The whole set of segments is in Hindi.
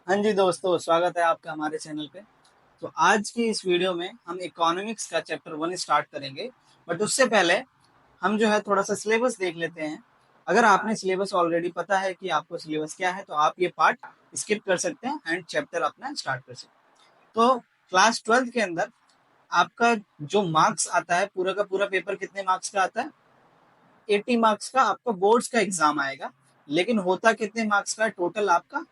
हाँ जी दोस्तों, स्वागत है आपका हमारे चैनल पे। तो आज की इस वीडियो में हम इकोनॉमिक्स का चैप्टर 1 स्टार्ट करेंगे। बट उससे पहले हम जो है थोड़ा सा सिलेबस देख लेते हैं। अगर आपने सिलेबस ऑलरेडी पता है कि आपको सिलेबस क्या है, तो आप ये पार्ट स्किप कर सकते हैं एंड चैप्टर अपना स्टार्ट कर सकते हैं। तो क्लास 12 के अंदर आपका जो मार्क्स आता है, पूरा का पूरा पेपर कितने मार्क्स का आता है? 80 मार्क्स का आपका बोर्ड्स का एग्जाम आएगा। लेकिन होता कितने मार्क्स का है? टोटल आपका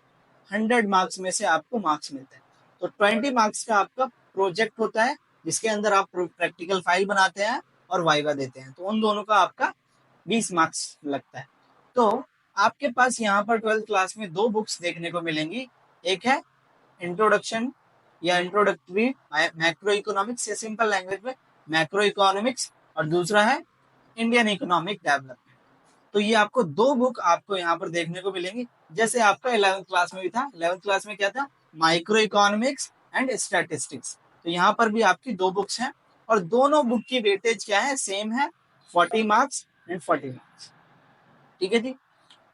100 मार्क्स में से आपको मार्क्स मिलते हैं। तो 20 मार्क्स का आपका प्रोजेक्ट होता है, जिसके अंदर आप प्रैक्टिकल फाइल बनाते हैं और वाइवा देते हैं। तो उन दोनों का आपका 20 मार्क्स लगता है। तो आपके पास यहाँ पर 12th क्लास में दो बुक्स देखने को मिलेंगी। एक है इंट्रोडक्शन या इंट्रोडक्टरी मैक्रो इकोनॉमिक्स या सिंपल लैंग्वेज में मैक्रो इकोनॉमिक्स, और दूसरा है इंडियन इकोनॉमिक डेवलपमेंट। तो ये आपको दो बुक आपको यहाँ पर देखने को मिलेंगी। जैसे आपका 11th क्लास में भी था। 11th क्लास में क्या था? Micro economics and statistics. तो यहाँ पर भी आपकी दो बुक्स हैं और दोनों बुक की वेटेज क्या है? सेम है, 40 मार्क्स एंड 40 मार्क्स। ठीक है जी।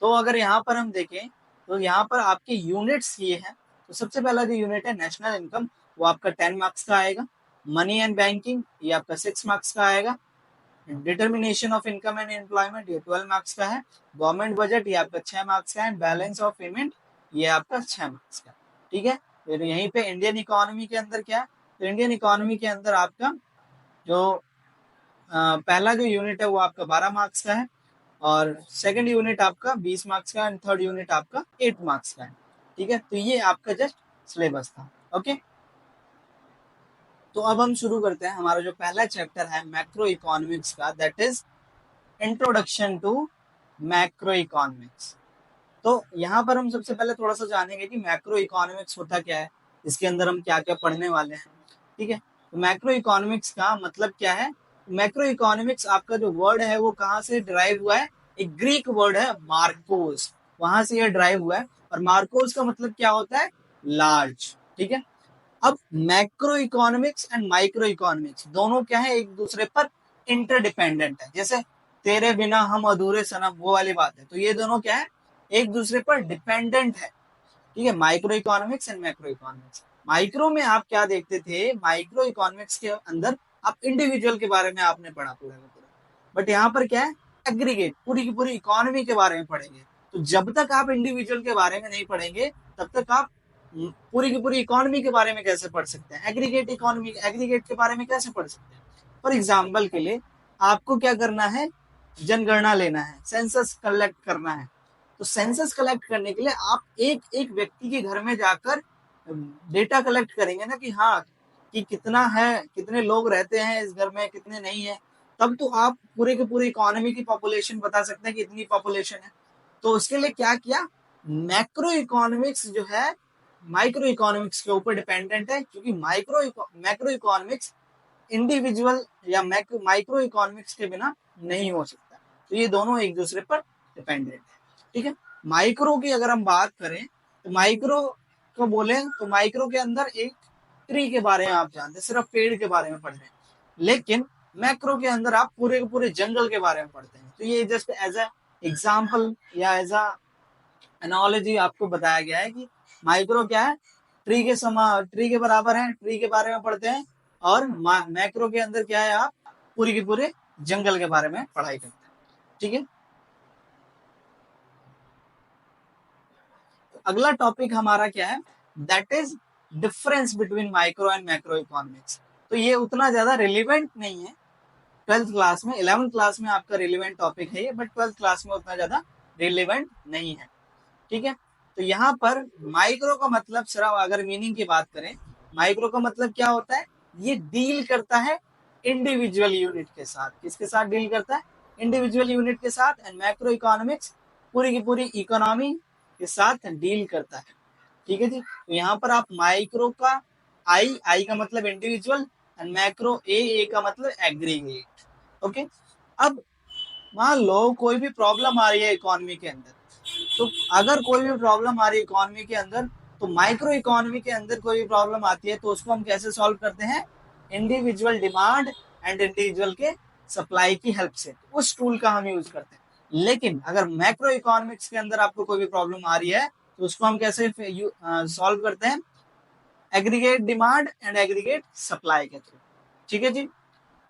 तो अगर यहाँ पर हम देखें तो यहाँ पर आपके यूनिट्स ये हैं। तो सबसे पहला जो यूनिट है नेशनल इनकम, वो आपका 10 मार्क्स का आएगा। मनी एंड बैंकिंग ये आपका 6 मार्क्स का आएगा। Determination of income and employment ये 12 मार्क्स का है। गवर्नमेंट बजट ये आपका 6 मार्क्स का है। बैलेंस ऑफ पेमेंट ये आपका 6 मार्क्स का। ठीक है। फिर यहीं पे इंडियन इकोनॉमी के अंदर क्या है? तो इंडियन इकोनॉमी के अंदर आपका जो पहला जो यूनिट है वो आपका 12 मार्क्स का है, और सेकंड यूनिट आपका 20 मार्क्स का, एंड थर्ड यूनिट आपका 8 मार्क्स का है। ठीक है। तो ये आपका जस्ट सिलेबस था। ओके। तो अब हम शुरू करते हैं। हमारा जो पहला चैप्टर है मैक्रो इकोनॉमिक्स का, that is introduction to macro economics. तो यहाँ पर हम सबसे पहले थोड़ा सा जानेंगे कि मैक्रो इकोनॉमिक्स होता क्या है, इसके अंदर हम क्या क्या पढ़ने वाले हैं। ठीक है। तो मैक्रो इकोनॉमिक्स का मतलब क्या है? मैक्रो इकोनॉमिक्स आपका जो वर्ड है वो कहाँ से ड्राइव हुआ है? एक ग्रीक वर्ड है मार्कोस, वहां से ये ड्राइव हुआ है। और मार्कोस का मतलब क्या होता है? लार्ज। ठीक है। अब macro economics and micro economics दोनों क्या है? एक दूसरे पर इंटरडिपेंडेंट है। जैसे तेरे बिना हम अधूरे सनम, वो वाली बात है। तो ये दोनों क्या है? एक दूसरे पर डिपेंडेंट है। ठीक है। Micro economics and macro economics. Micro में आप क्या देखते थे? माइक्रो इकोनॉमिक्स के अंदर आप इंडिविजुअल के बारे में आपने पढ़ा पूरा का पूरा। बट यहाँ पर क्या है? एग्रीगेट, पूरी की पूरी इकोनॉमी के बारे में पढ़ेंगे। तो जब तक आप इंडिविजुअल के बारे में नहीं पढ़ेंगे, तब तक आप पूरी की पूरी इकोनॉमी के बारे में कैसे पढ़ सकते हैं? एग्रीगेट इकोनॉमी, एग्रीगेट के बारे में कैसे पढ़ सकते हैं? फॉर एग्जाम्पल के लिए आपको क्या करना है? जनगणना लेना है, सेंसस कलेक्ट करना है। तो सेंसस कलेक्ट करने के लिए आप एक एक व्यक्ति के घर में जाकर डेटा कलेक्ट करेंगे ना, कि हाँ, कि कितना है, कितने लोग रहते हैं इस घर में, कितने नहीं है। तब तो आप पूरे के पूरे इकोनॉमी की पॉपुलेशन बता सकते हैं कि इतनी पॉपुलेशन है। तो उसके लिए क्या किया? मैक्रो इकोनॉमिक्स जो है माइक्रो इकोनॉमिक्स के ऊपर डिपेंडेंट है, क्योंकि मैक्रो इकोनॉमिक्स इंडिविजुअल या माइक्रो इकोनॉमिक्स के बिना नहीं हो सकता। तो ये दोनों एक दूसरे पर डिपेंडेंट है। ठीक है। माइक्रो की अगर हम बात करें, तो माइक्रो को बोले तो माइक्रो के अंदर एक ट्री के बारे में आप जानते हैं, सिर्फ पेड़ के बारे में पढ़ रहे हैं। लेकिन मैक्रो के अंदर आप पूरे के पूरे जंगल के बारे में पढ़ते हैं। तो ये जस्ट एज अ एग्जाम्पल या एज अ एनालॉजी आपको बताया गया है कि माइक्रो क्या है? ट्री के बराबर है, ट्री के बारे में पढ़ते हैं। और मैक्रो के अंदर क्या है? आप पूरी के पूरे जंगल के बारे में पढ़ाई करते हैं। ठीक है। अगला टॉपिक हमारा क्या है? That is difference between micro and macro economics. तो ये उतना ज्यादा रिलेवेंट नहीं है 12th क्लास में। 11th क्लास में आपका रिलेवेंट टॉपिक है ये, बट 12th क्लास में उतना ज्यादा रिलेवेंट नहीं है। ठीक है। तो यहाँ पर माइक्रो का मतलब, सिर्फ अगर मीनिंग की बात करें, माइक्रो का मतलब क्या होता है? ये डील करता है इंडिविजुअल यूनिट के साथ। किसके साथ डील करता है? इंडिविजुअल यूनिट के साथ। एंड मैक्रो इकोनॉमिक्स पूरी की पूरी इकोनॉमी के साथ डील करता है। ठीक है जी। तो यहाँ पर आप माइक्रो का आई का मतलब इंडिविजुअल, एंड मैक्रो ए का मतलब एग्रीगेट। ओके। अब मान लो कोई भी प्रॉब्लम आ रही है इकोनॉमी के अंदर, तो अगर कोई भी प्रॉब्लम आ रही है इकोनॉमी के अंदर, तो माइक्रो इकोनॉमी के अंदर कोई भी प्रॉब्लम आती है, तो उसको हम कैसे सॉल्व करते हैं? इंडिविजुअल डिमांड एंड इंडिविजुअल के सप्लाई की हेल्प से। उस टूल का हम यूज करते हैं। लेकिन अगर मैक्रो इकोनॉमिक्स के अंदर आपको कोई भी प्रॉब्लम आ रही है, तो उसको हम कैसे सॉल्व करते हैं, aggregate demand and aggregate supply के थ्रू। ठीक है जी।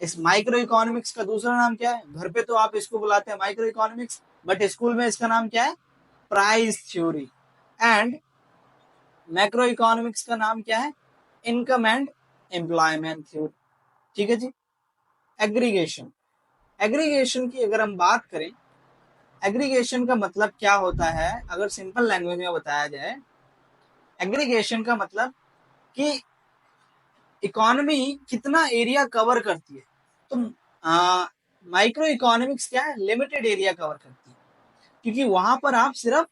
इस माइक्रो इकोनॉमिक्स का दूसरा नाम क्या है, घर पे तो आप इसको बुलाते हैं माइक्रो इकोनॉमिक्स, बट स्कूल में इसका नाम क्या है, price theory. And macro economics का नाम क्या है, इनकम एंड एम्प्लॉयमेंट थ्योरी। ठीक है जी। एग्रीगेशन, एग्रीगेशन की अगर हम बात करें, एग्रीगेशन का मतलब क्या होता है, अगर सिंपल लैंग्वेज में बताया जाए, एग्रीगेशन का मतलब कि इकोनॉमी कितना एरिया कवर करती है। तो माइक्रो इकोनॉमिक्स क्या है, लिमिटेड एरिया कवर करती है, क्योंकि वहां पर आप सिर्फ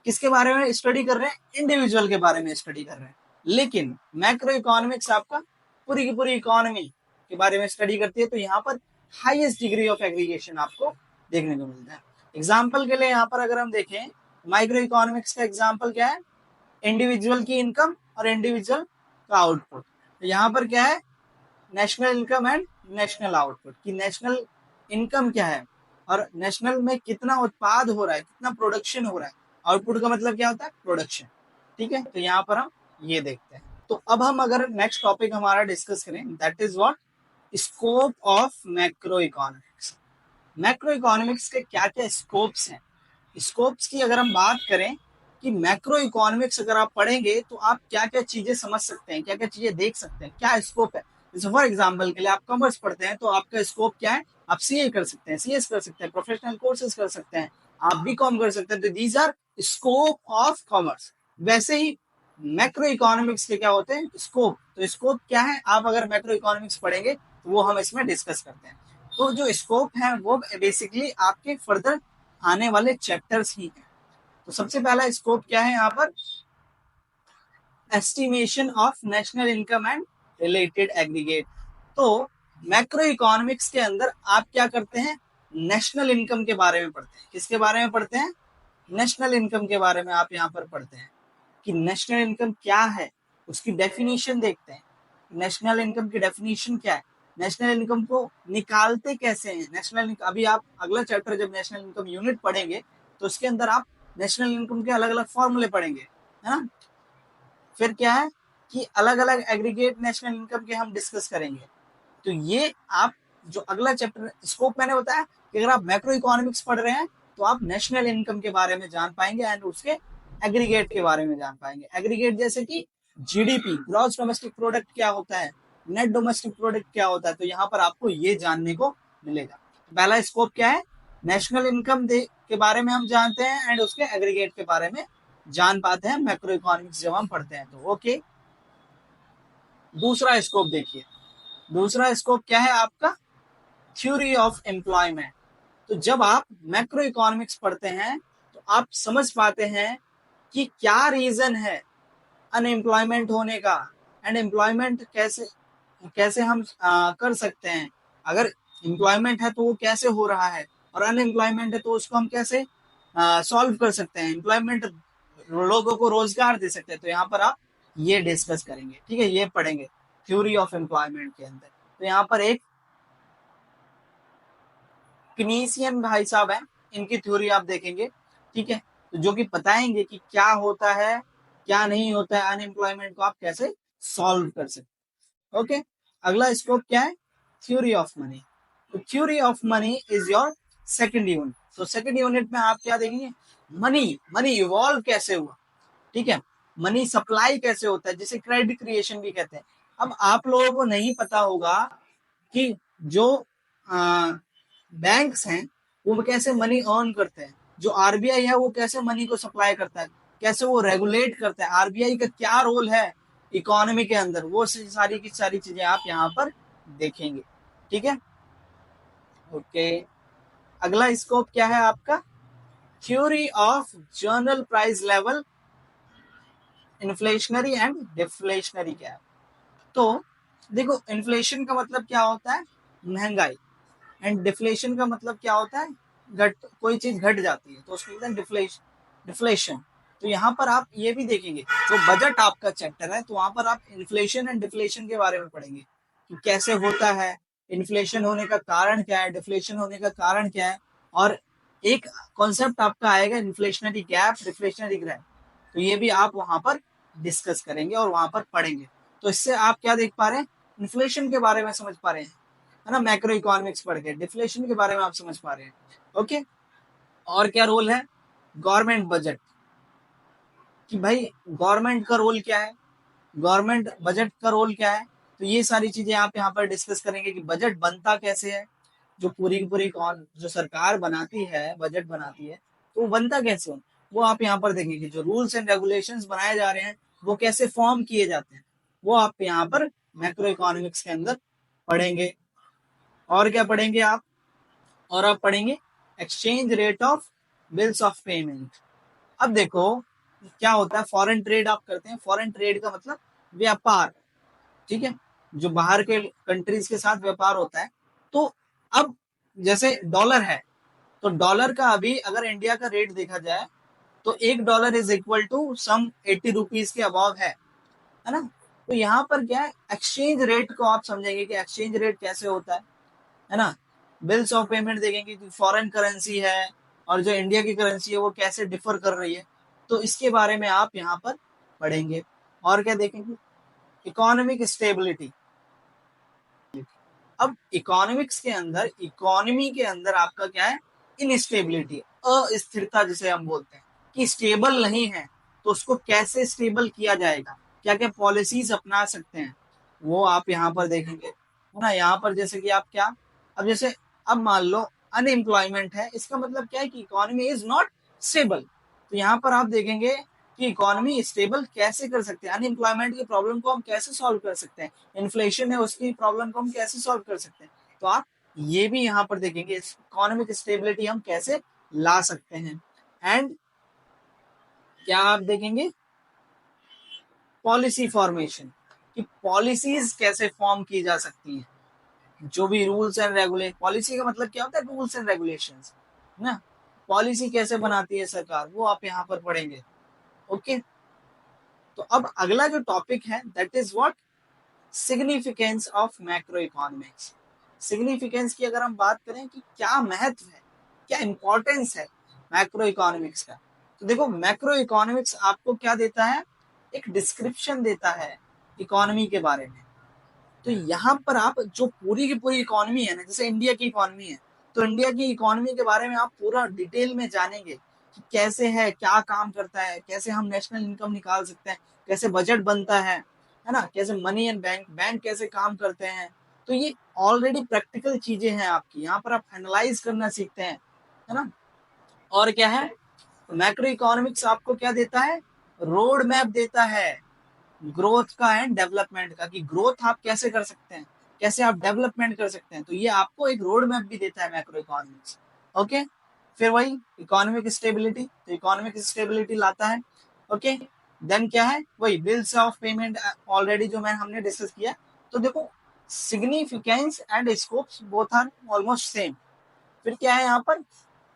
किसके बारे में स्टडी कर रहे हैं, इंडिविजुअल के बारे में स्टडी कर रहे हैं। लेकिन मैक्रो इकोनॉमिक्स आपका पूरी की पूरी इकोनॉमी के बारे में स्टडी करती है। तो यहाँ पर हाईएस्ट डिग्री ऑफ एग्रीगेशन आपको देखने को मिलता है। एग्जाम्पल के लिए यहाँ पर अगर हम देखें, माइक्रो इकोनॉमिक्स का एग्जाम्पल क्या है, इंडिविजुअल की इनकम और इंडिविजुअल का आउटपुट। तो यहाँ पर क्या है, national income and national output, की नेशनल इनकम क्या है और नेशनल में कितना उत्पाद हो रहा है, कितना प्रोडक्शन हो रहा है। आउटपुट का मतलब क्या होता है, प्रोडक्शन। ठीक है, तो यहाँ पर हम ये देखते हैं। तो अब हम अगर नेक्स्ट टॉपिक हमारा डिस्कस करें, that is what, scope of macro economics. Macro economics के क्या क्या स्कोप्स हैं। स्कोप्स की अगर हम बात करें कि मैक्रो इकोनॉमिक्स अगर आप पढ़ेंगे तो आप क्या क्या चीजें समझ सकते हैं, क्या क्या चीजें देख सकते हैं, क्या स्कोप है। जैसे फॉर एग्जाम्पल के लिए आप कॉमर्स पढ़ते हैं तो आपका स्कोप क्या है, आप सीए कर सकते हैं, सीएस कर सकते हैं, प्रोफेशनल कोर्सेज कर सकते हैं, आप बीकॉम कर सकते हैं। तो these are scope of commerce. वैसे ही मैक्रो इकोनॉमिक्स के क्या होते हैं, स्कोप। तो स्कोप क्या है, आप अगर मैक्रो इकोनॉमिक्स पढ़ेंगे तो वो हम इसमें डिस्कस करते हैं। तो जो स्कोप है वो बेसिकली आपके फर्दर आने वाले चैप्टर्स ही हैं। तो सबसे पहला स्कोप क्या है यहाँ पर, estimation of national income and related aggregate. तो मैक्रो इकोनॉमिक्स के अंदर आप क्या करते हैं, नेशनल इनकम के बारे में पढ़ते हैं। किसके बारे में पढ़ते हैं, नेशनल इनकम के बारे में आप यहाँ पर पढ़ते हैं कि नेशनल इनकम क्या है, उसकी डेफिनेशन देखते हैं। नेशनल इनकम की डेफिनेशन क्या है, नेशनल इनकम को निकालते कैसे हैं। नेशनल इनकम, अभी आप अगला चैप्टर जब नेशनल इनकम यूनिट पढ़ेंगे तो उसके अंदर आप नेशनल इनकम के अलग अलग फॉर्मूले पढ़ेंगे, है ना। फिर क्या है कि अलग अलग एग्रीगेट नेशनल इनकम के हम डिस्कस करेंगे। तो ये आप जो अगला चैप्टर स्कोप मैंने बताया कि अगर आप मैक्रो इकोनॉमिक्स पढ़ रहे हैं तो आप नेशनल इनकम के बारे में जान पाएंगे एंड उसके एग्रीगेट के बारे में जान पाएंगे। एग्रीगेट जैसे कि जीडीपी, ग्रॉस डोमेस्टिक प्रोडक्ट क्या होता है, नेट डोमेस्टिक प्रोडक्ट क्या होता है। तो यहाँ पर आपको ये जानने को मिलेगा। पहला स्कोप क्या है, नेशनल इनकम के बारे में हम जानते हैं एंड उसके एग्रीगेट के बारे में जान पाते हैं मैक्रो इकोनॉमिक्स जब हम पढ़ते हैं तो। ओके, दूसरा स्कोप देखिए, दूसरा स्कोप क्या है आपका, थ्योरी ऑफ एम्प्लॉयमेंट। तो जब आप मैक्रो इकोनॉमिक्स पढ़ते हैं तो आप समझ पाते हैं कि क्या रीजन है अनएम्प्लॉयमेंट होने का एंड एम्प्लॉयमेंट कैसे कैसे हम कर सकते हैं। अगर एम्प्लॉयमेंट है तो वो कैसे हो रहा है, और अनएम्प्लॉयमेंट है तो उसको हम कैसे सॉल्व कर सकते हैं। एम्प्लॉयमेंट लोगों को रोजगार दे सकते हैं। तो यहाँ पर आप ये डिस्कस करेंगे, ठीक है, ये पढ़ेंगे थ्योरी ऑफ एम्प्लॉयमेंट के अंदर। तो यहाँ पर एक किनीसियन भाई साहब हैं, इनकी थ्योरी आप देखेंगे, ठीक है, तो जो कि बताएंगे कि क्या होता है क्या नहीं होता है, अनएम्प्लॉयमेंट को आप कैसे सॉल्व कर सकते। ओके, अगला स्कोप क्या है, थ्योरी ऑफ मनी। तो theory of money is your second unit. तो सेकंड यूनिट में आप क्या देखेंगे, मनी, मनी इवॉल्व कैसे हुआ, ठीक है, मनी सप्लाई कैसे होता है, जिसे क्रेडिट क्रिएशन भी कहते हैं। अब आप लोगों को नहीं पता होगा कि जो बैंक्स हैं वो कैसे मनी अर्न करते हैं, जो आरबीआई है वो कैसे मनी को सप्लाई करता है, कैसे वो रेगुलेट करता है, आरबीआई का क्या रोल है इकोनॉमी के अंदर, वो सारी की सारी चीजें आप यहाँ पर देखेंगे। ठीक है, ओके, अगला स्कोप क्या है आपका, theory of general price level, inflationary and deflationary gap. तो देखो, इन्फ्लेशन का मतलब क्या होता है, महंगाई, एंड डिफ्लेशन का मतलब क्या होता है, घट, कोई चीज घट जाती है तो उसको कहते हैं डिफ्लेशन, डिफ्लेशन। तो यहाँ पर आप ये भी देखेंगे, जो बजट आपका चैप्टर है तो वहां पर आप इन्फ्लेशन एंड डिफ्लेशन के बारे में पढ़ेंगे कि कैसे होता है, इन्फ्लेशन होने का कारण क्या है, डिफ्लेशन होने का कारण क्या है। और एक कॉन्सेप्ट आपका आएगा इन्फ्लेशनरी गैप, डिफ्लेशनरी गैप। तो ये भी आप वहां पर डिस्कस करेंगे और वहां पर पढ़ेंगे। तो इससे आप क्या देख पा रहे हैं, इन्फ्लेशन के बारे में समझ पा रहे हैं, है ना, मैक्रो इकोनॉमिक्स पढ़ के डिफ्लेशन के बारे में आप समझ पा रहे हैं। ओके, और क्या रोल है गवर्नमेंट बजट, कि भाई गवर्नमेंट का रोल क्या है, गवर्नमेंट बजट का रोल क्या है। तो ये सारी चीजें आप यहाँ पर डिस्कस करेंगे कि बजट बनता कैसे है, जो पूरी की पूरी कौन जो सरकार बनाती है बजट बनाती है, तो वो बनता कैसे हो, वो आप यहाँ पर देखेंगे। जो रूल्स एंड रेगुलेशंस बनाए जा रहे हैं वो कैसे फॉर्म किए जाते हैं, वो आप यहाँ पर मैक्रो इकोनॉमिक्स के अंदर पढ़ेंगे। और क्या पढ़ेंगे आप, और आप पढ़ेंगे exchange rate of bills of payment. अब देखो क्या होता है, फॉरेन ट्रेड आप करते हैं, फॉरेन ट्रेड का मतलब व्यापार, ठीक है, जो बाहर के कंट्रीज के साथ व्यापार होता है। तो अब जैसे डॉलर है, तो डॉलर का अभी अगर इंडिया का रेट देखा जाए तो $1 is equal to some 80 rupees के अबव है ना। तो यहाँ पर क्या है, एक्सचेंज रेट को आप समझेंगे कि एक्सचेंज रेट कैसे होता है ना। बिल्स ऑफ पेमेंट देखेंगे कि फॉरेन करेंसी है और जो इंडिया की करेंसी है वो कैसे डिफर कर रही है, तो इसके बारे में आप यहाँ पर पढ़ेंगे। और क्या देखेंगे, इकोनॉमिक स्टेबिलिटी। अब इकोनॉमिक्स के अंदर, इकोनॉमी के अंदर आपका क्या है, इनस्टेबिलिटी, अस्थिरता जिसे हम बोलते हैं, कि स्टेबल नहीं है, तो उसको कैसे स्टेबल किया जाएगा, क्या क्या पॉलिसीज अपना सकते हैं, वो आप यहाँ पर देखेंगे, है ना। यहाँ पर जैसे कि आप क्या, अब जैसे अब मान लो अनएम्प्लॉयमेंट है, इसका मतलब क्या है कि इकोनॉमी इज नॉट स्टेबल। तो यहाँ पर आप देखेंगे कि इकोनॉमी स्टेबल कैसे कर सकते हैं, अनएम्प्लॉयमेंट की प्रॉब्लम को हम कैसे सॉल्व कर सकते हैं, इन्फ्लेशन है उसकी प्रॉब्लम को हम कैसे सॉल्व कर सकते हैं। तो आप ये भी यहाँ पर देखेंगे इकोनॉमिक स्टेबिलिटी हम कैसे ला सकते हैं। एंड क्या आप देखेंगे, पॉलिसी फॉर्मेशन, कि पॉलिसीज कैसे फॉर्म की जा सकती हैं, जो भी रूल्स एंड रेगुलेशन, पॉलिसी का मतलब क्या होता है, रूल्स एंड रेगुलेशंस, ना, पॉलिसी कैसे बनाती है सरकार, वो आप यहाँ पर पढ़ेंगे। ओके, तो अब अगला जो टॉपिक है that is what, significance of macro economics. Significance की अगर हम बात करें कि क्या महत्व है, क्या इंपॉर्टेंस है मैक्रो इकोनॉमिक्स का, तो देखो मैक्रो इकोनॉमिक्स आपको क्या देता है, एक डिस्क्रिप्शन देता है इकोनॉमी के बारे में। तो यहाँ पर आप जो पूरी की पूरी इकोनॉमी है ना, जैसे इंडिया की इकोनॉमी है, तो इंडिया की इकोनॉमी के बारे में आप पूरा डिटेल में जानेंगे कि कैसे है, क्या काम करता है, कैसे हम नेशनल इनकम निकाल सकते हैं, कैसे बजट बनता है ना, कैसे मनी एंड बैंक बैंक कैसे काम करते हैं। तो ये ऑलरेडी प्रैक्टिकल चीजें हैं आपकी, यहाँ पर आप एनालाइज करना सीखते हैं, है ना। और क्या है, मैक्रो इकोनॉमिक्स आपको क्या देता है, रोड मैप देता है ग्रोथ का एंड डेवलपमेंट का, कि ग्रोथ आप कैसे कर सकते हैं, कैसे आप डेवलपमेंट कर सकते हैं। तो ये आपको एक रोड मैप भी देता है मैक्रो इकोनॉमिक्स। ओके, फिर वही इकोनॉमिक स्टेबिलिटी, तो इकोनॉमिक स्टेबिलिटी लाता है। ओके, देन क्या है, वही बिल्स ऑफ पेमेंट, ऑलरेडी जो मैं हमने डिस्कस किया। तो देखो significance and scopes both are almost same. फिर क्या है यहाँ पर,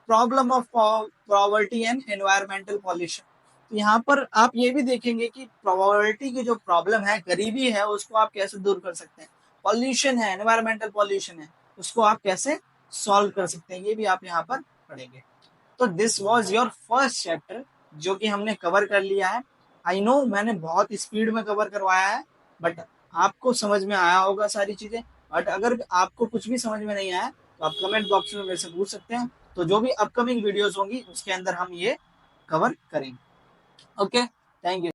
problem of poverty and environmental pollution. तो यहाँ पर आप ये भी देखेंगे कि पॉवर्टी की जो प्रॉब्लम है, गरीबी है, उसको आप कैसे दूर कर सकते हैं, पॉल्यूशन है, एनवायरमेंटल पॉल्यूशन है, उसको आप कैसे सॉल्व कर सकते हैं, ये भी आप यहाँ पर पढ़ेंगे। तो this was your first chapter जो कि हमने कवर कर लिया है। आई नो मैंने बहुत स्पीड में कवर करवाया है, बट आपको समझ में आया होगा सारी चीजें। बट अगर आपको कुछ भी समझ में नहीं आया तो आप कमेंट बॉक्स में मेरे से पूछ सकते हैं, तो जो भी अपकमिंग वीडियोस होंगी उसके अंदर हम ये कवर करेंगे। Okay, thank you.